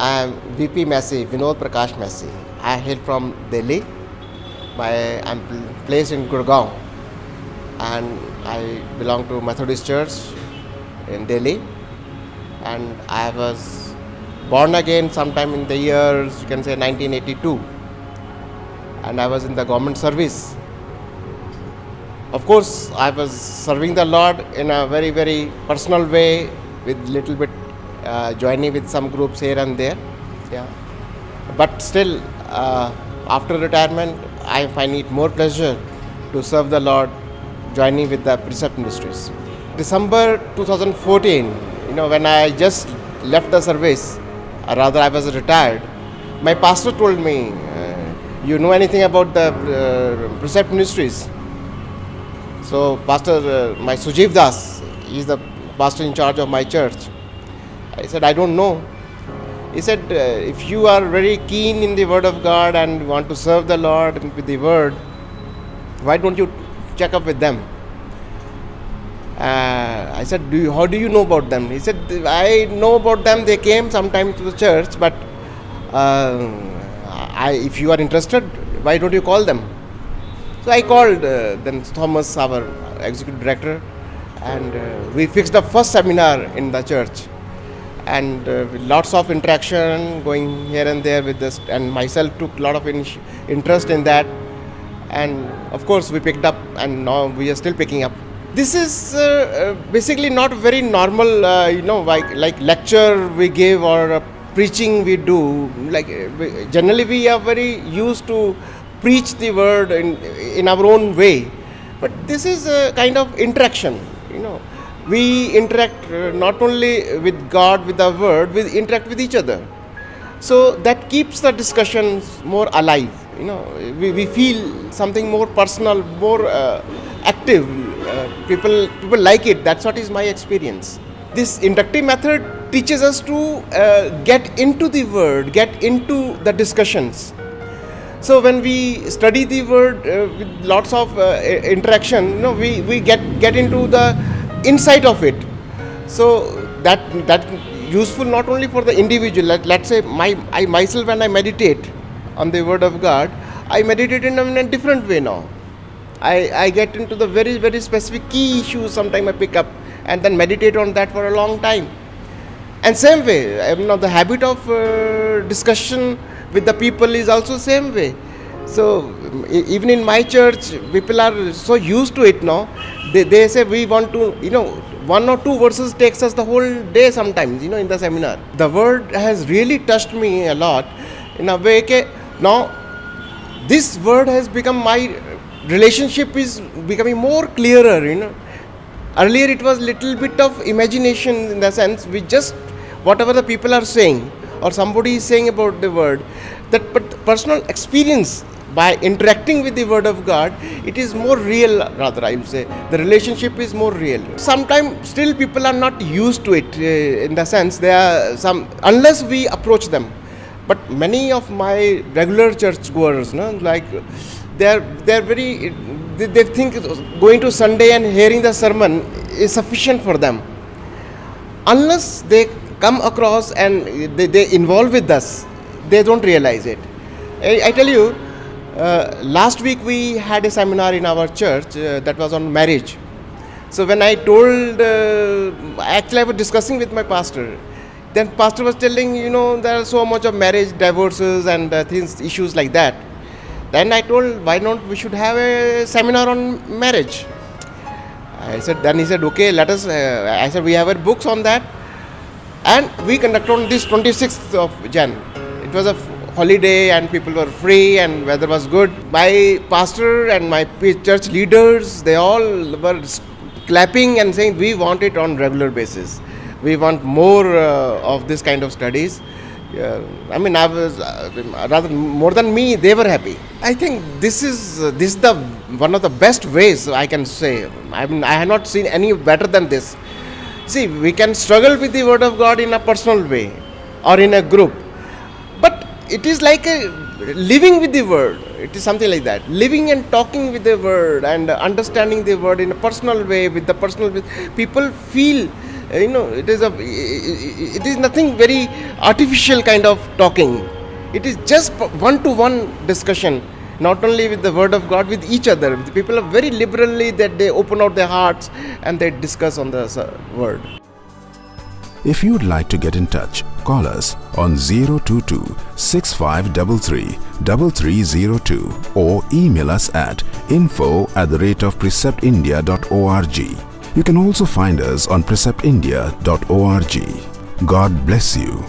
I am VP Massey, Vinod Prakash Massey. I hail from Delhi. I'm placed in Gurgaon, and I belong to Methodist Church in Delhi. And I was born again sometime in the years, you can say 1982. And I was in the government service. Of course, I was serving the Lord in a very, very personal way, with little bit joining with some groups here and there. Yeah. But still, after retirement, I find it more pleasure to serve the Lord, joining with the Precept Ministries. December 2014, when I just left the service, or rather I was retired, my pastor told me, you know anything about the Precept Ministries? So Pastor, my Sujeev Das, he is the pastor in charge of my church. I said, I don't know. He said, if you are very keen in the Word of God and want to serve the Lord with the Word, why don't you check up with them? I said, how do you know about them? He said, I know about them. They came sometime to the church, but if you are interested, why don't you call them? So I called then Thomas, our executive director, and we fixed the first seminar in the church. And lots of interaction going here and there with this, and myself took a lot of interest in that. And of course we picked up, and now we are still picking up. This is basically not very normal, like lecture we give or preaching we do. Like generally we are very used to preach the word in our own way. But this is a kind of interaction, We interact not only with God, with the word, we interact with each other. So that keeps the discussions more alive. We feel something more personal, more active. People like it. That's what is my experience. This inductive method teaches us to get into the word, get into the discussions. So when we study the word with lots of interaction, we get into the insight of it. So that useful not only for the individual. Let's say I myself, when I meditate on the Word of God, I meditate in a different way now. I get into the very, very specific key issues. Sometimes I pick up and then meditate on that for a long time. And same way, the habit of discussion with the people is also same way. So even in my church, people are so used to it now. They say we want to, one or two verses takes us the whole day sometimes, in the seminar. The word has really touched me a lot in a way that now this word has become, my relationship is becoming more clearer, Earlier it was little bit of imagination, in the sense we just, whatever the people are saying or somebody is saying about the word, but personal experience by interacting with the Word of God, it is more real, rather I will say. The relationship is more real. Sometimes still people are not used to it, in the sense they are unless we approach them. But many of my regular churchgoers, they think going to Sunday and hearing the sermon is sufficient for them. Unless they come across and they involve with us, they don't realize it. I tell you, last week we had a seminar in our church that was on marriage. So when I told, actually I was discussing with my pastor. Then pastor was telling, there are so much of marriage divorces and issues like that. Then I told, why not we should have a seminar on marriage. Then he said, okay, let us, I said, we have our books on that. And we conducted on this 26th of Jan. It was a holiday and people were free and weather was good. My pastor and my church leaders, they all were clapping and saying, we want it on regular basis. We want more of this kind of studies. I was rather more than me, they were happy. I think this is the one of the best ways I can say. I have not seen any better than this. See, we can struggle with the Word of God in a personal way or in a group. But it is like living with the Word. It is something like that. Living and talking with the Word and understanding the Word in a personal way, with the personal, people feel It is nothing very artificial kind of talking. It is just one-to-one discussion, not only with the word of God, with each other. The people are very liberally that they open out their hearts and they discuss on the word. If you'd like to get in touch, call us on 022 6533 3302 or email us at info@preceptindia.org. You can also find us on preceptindia.org. God bless you.